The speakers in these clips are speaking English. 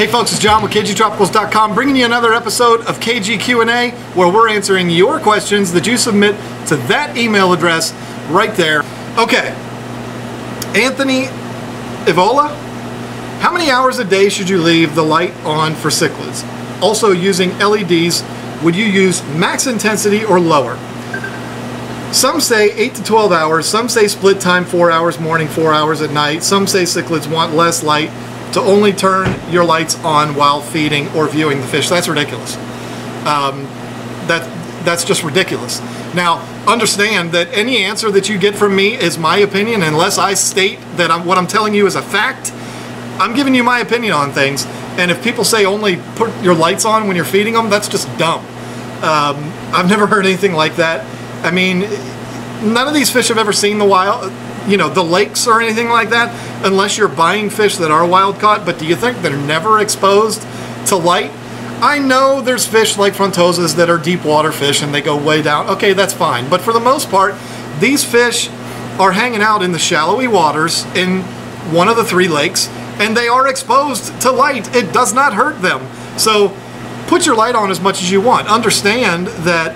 Hey folks, it's John with KGTropicals.com bringing you another episode of KG Q&A where we're answering your questions that you submit to that email address right there. Okay, Anthony Evola, how many hours a day should you leave the light on for cichlids? Also using LEDs, would you use max intensity or lower? Some say 8 to 12 hours, some say split time 4 hours morning, 4 hours at night, some say cichlids want less light to only turn your lights on while feeding or viewing the fish. That's ridiculous. That's just ridiculous. Now, understand that any answer that you get from me is my opinion unless I state that what I'm telling you is a fact. I'm giving you my opinion on things, and if people say only put your lights on when you're feeding them, that's just dumb. I've never heard anything like that. I mean, none of these fish have ever seen the wild, the lakes or anything like that, unless you're buying fish that are wild caught. But do you think they're never exposed to light? I know there's fish like frontosas that are deep water fish and they go way down. Okay, that's fine. But for the most part, these fish are hanging out in the shallowy waters in one of the 3 lakes, and they are exposed to light. It does not hurt them. So put your light on as much as you want. Understand that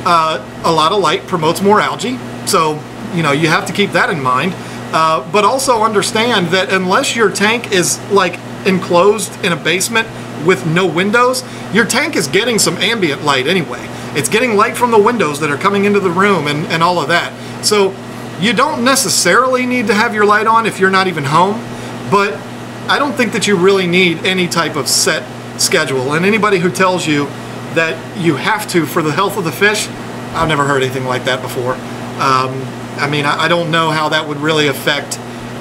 a lot of light promotes more algae. So you have to keep that in mind, but also understand that unless your tank is like enclosed in a basement with no windows, your tank is getting some ambient light anyway. It's getting light from the windows that are coming into the room and all of that. So you don't necessarily need to have your light on if you're not even home, but I don't think that you really need any type of set schedule. And anybody who tells you that you have to for the health of the fish, I've never heard anything like that before. I mean, I don't know how that would really affect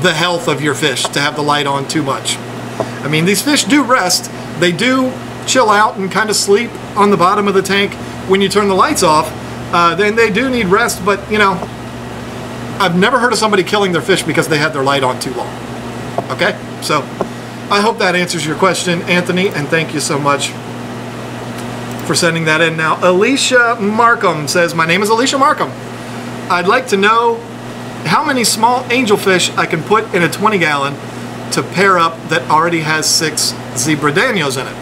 the health of your fish to have the light on too much. I mean, these fish do rest. They do chill out and kind of sleep on the bottom of the tank when you turn the lights off. Then they do need rest, but I've never heard of somebody killing their fish because they had their light on too long. Okay, so I hope that answers your question, Anthony, and thank you so much for sending that in. Now, Alicia Markham says, my name is Alicia Markham. I'd like to know how many small angelfish I can put in a 20-gallon to pair up that already has 6 zebra danios in it.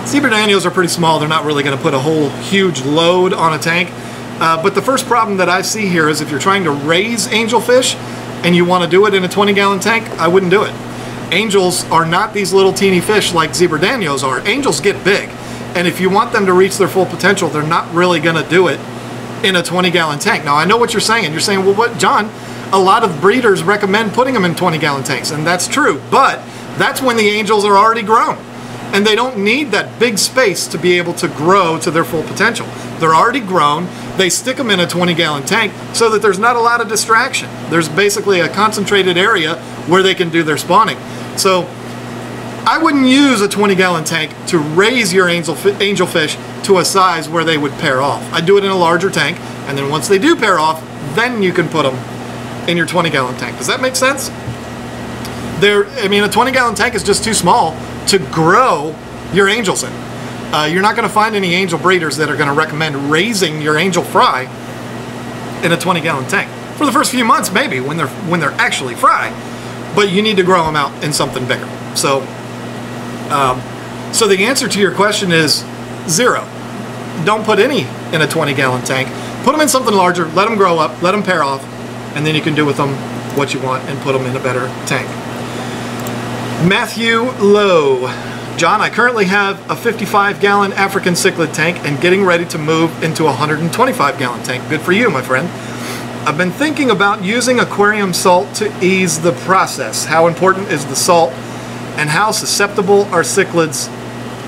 Zebra danios are pretty small. They're not really going to put a whole huge load on a tank. But the first problem that I see here is if you're trying to raise angelfish and you want to do it in a 20-gallon tank, I wouldn't do it. Angels are not these little teeny fish like zebra danios are. Angels get big. And if you want them to reach their full potential, they're not really going to do it in a 20-gallon tank. Now, I know what you're saying. You're saying, well, what, John? A lot of breeders recommend putting them in 20-gallon tanks, and that's true. But that's when the angels are already grown, and they don't need that big space to be able to grow to their full potential. They're already grown. They stick them in a 20-gallon tank so that there's not a lot of distraction. There's basically a concentrated area where they can do their spawning. So I wouldn't use a 20-gallon tank to raise your angelfish to a size where they would pair off. I'd do it in a larger tank, and then once they do pair off, then you can put them in your 20-gallon tank. Does that make sense? I mean, a 20-gallon tank is just too small to grow your angels in. You're not going to find any angel breeders that are going to recommend raising your angel fry in a 20-gallon tank. For the first few months, maybe, when they're actually fry, but you need to grow them out in something bigger. So the answer to your question is 0. Don't put any in a 20-gallon tank. Put them in something larger, let them grow up, let them pair off, and then you can do with them what you want and put them in a better tank. Matthew Lowe. John, I currently have a 55-gallon African cichlid tank and getting ready to move into a 125-gallon tank. Good for you, my friend. I've been thinking about using aquarium salt to ease the process. How important is the salt, and how susceptible are cichlids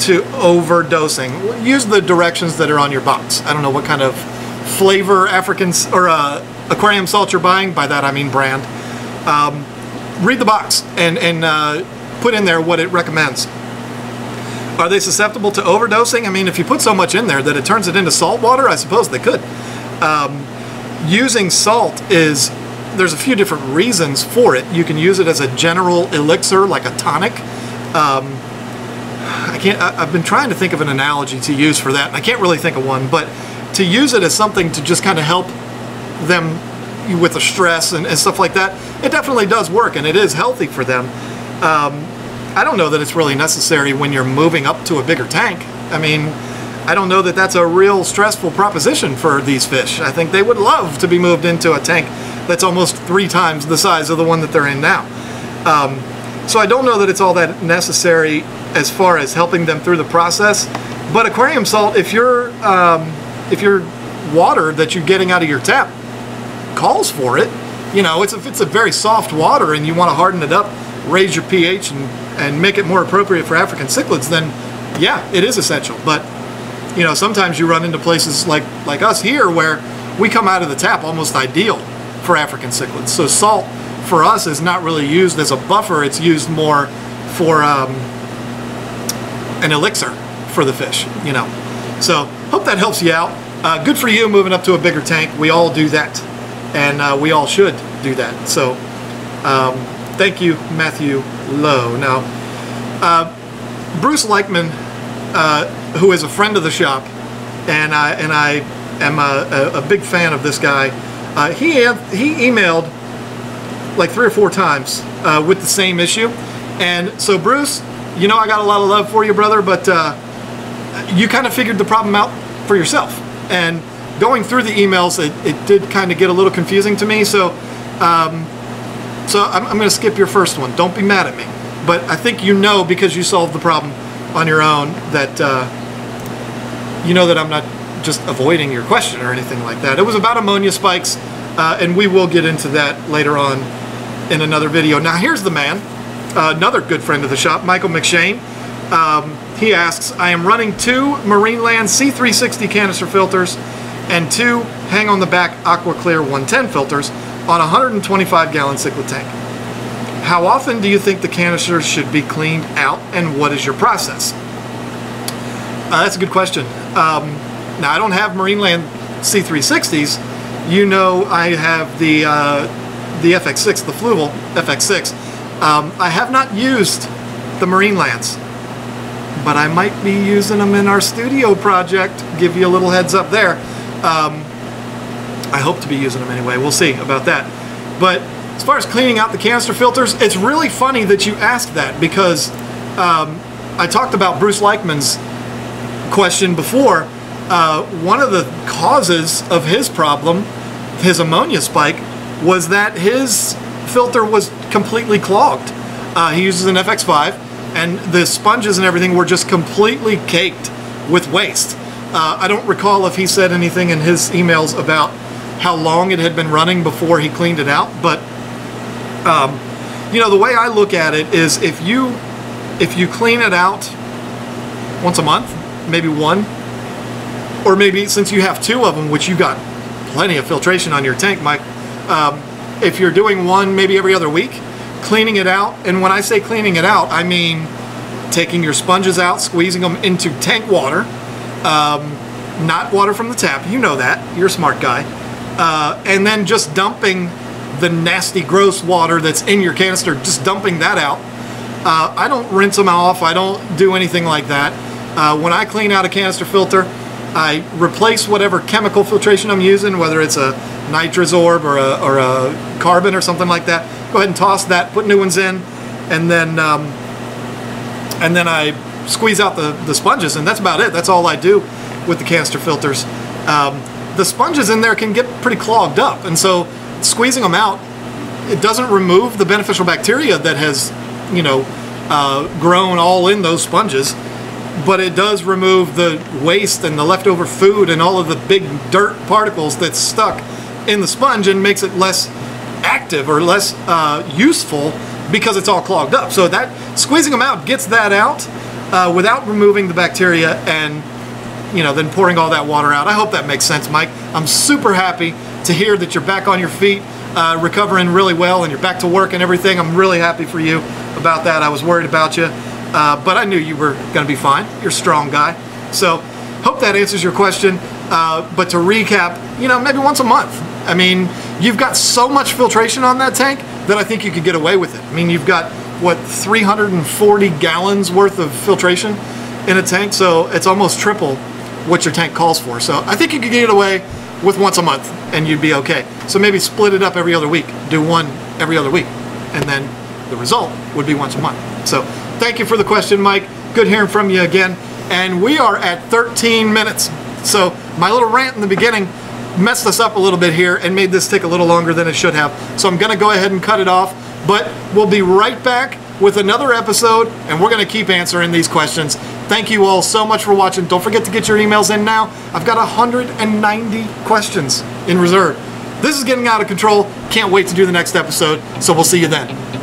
to overdosing? Use the directions that are on your box. I don't know what kind of flavor Africans or aquarium salt you're buying. By that I mean brand. Read the box and put in there what it recommends. Are they susceptible to overdosing? I mean, if you put so much in there that it turns it into salt water, I suppose they could. Using salt there's a few different reasons for it. You can use it as a general elixir, like a tonic. I've been trying to think of an analogy to use for that, and I can't really think of one, but to use it as something to just kind of help them with the stress and stuff like that, it definitely does work, and it is healthy for them. I don't know that it's really necessary when you're moving up to a bigger tank. I mean, I don't know that that's a real stressful proposition for these fish. I think they would love to be moved into a tank that's almost 3 times the size of the one that they're in now. So I don't know that it's all that necessary as far as helping them through the process. But aquarium salt, if your water that you're getting out of your tap calls for it, you know, if it's a very soft water and you want to harden it up, raise your pH and make it more appropriate for African cichlids, then yeah, it is essential. But you know, sometimes you run into places like us here where we come out of the tap almost ideal for African cichlids. So salt for us is not really used as a buffer, it's used more for an elixir for the fish, you know. So hope that helps you out. Good for you moving up to a bigger tank. We all do that, and we all should do that. So thank you, Matthew Lowe. Now, Bruce Leichman, who is a friend of the shop, and I am a big fan of this guy. He emailed like 3 or 4 times with the same issue, and so Bruce, you know I got a lot of love for you, brother, but you kind of figured the problem out for yourself. And going through the emails, it did kind of get a little confusing to me. So I'm going to skip your first one. Don't be mad at me, but I think you know, because you solved the problem on your own, that you know that I'm not just avoiding your question or anything like that. It was about ammonia spikes, and we will get into that later on in another video. Now here's the man, another good friend of the shop, Michael McShane. He asks, I am running 2 Marineland C360 canister filters and 2 hang on the back Aqua Clear 110 filters on a 125-gallon cichlid tank. How often do you think the canisters should be cleaned out, and what is your process? That's a good question. Now, I don't have Marineland C360s. You know, I have the FX6, the Fluval FX6. I have not used the Marinelands, but I might be using them in our studio project. Give you a little heads up there. I hope to be using them anyway. We'll see about that. But as far as cleaning out the canister filters, it's really funny that you asked that, because I talked about Bruce Leichman's question before. One of the causes of his problem, his ammonia spike, was that his filter was completely clogged. He uses an FX5, and the sponges and everything were just completely caked with waste. I don't recall if he said anything in his emails about how long it had been running before he cleaned it out, but you know, the way I look at it is, if you clean it out once a month, maybe 1, or maybe, since you have 2 of them, which you got plenty of filtration on your tank, Mike, if you're doing 1 maybe every other week, cleaning it out. And when I say cleaning it out, I mean taking your sponges out, squeezing them into tank water, not water from the tap, you know that, you're a smart guy, and then just dumping the nasty, gross water that's in your canister, just dumping that out. I don't rinse them off, I don't do anything like that. When I clean out a canister filter, I replace whatever chemical filtration I'm using, whether it's a Nitrosorb or a carbon or something like that. Go ahead and toss that, put new ones in, and then I squeeze out the sponges, and that's about it. That's all I do with the canister filters. The sponges in there can get pretty clogged up, and so squeezing them out, it doesn't remove the beneficial bacteria that has, you know, grown all in those sponges, but it does remove the waste and the leftover food and all of the big dirt particles that's stuck in the sponge, and makes it less active or less useful because it's all clogged up. So that squeezing them out gets that out without removing the bacteria, and you know, then pouring all that water out. I hope that makes sense, Mike. I'm super happy to hear that you're back on your feet, recovering really well, and you're back to work and everything. I'm really happy for you about that. I was worried about you, but I knew you were going to be fine. You're a strong guy. So hope that answers your question. But to recap, you know, maybe once a month. I mean, you've got so much filtration on that tank that I think you could get away with it. I mean, you've got, what, 340 gallons worth of filtration in a tank, so it's almost triple what your tank calls for. So I think you could get away with once a month and you'd be okay. So maybe split it up every other week. Do 1 every other week, and then the result would be once a month. So Thank you for the question, Mike. Good hearing from you again. And we are at 13 minutes. So my little rant in the beginning messed us up a little bit here and made this take a little longer than it should have. So I'm gonna go ahead and cut it off, but we'll be right back with another episode, and we're gonna keep answering these questions. Thank you all so much for watching. Don't forget to get your emails in now. I've got 190 questions in reserve. This is getting out of control. Can't wait to do the next episode, so we'll see you then.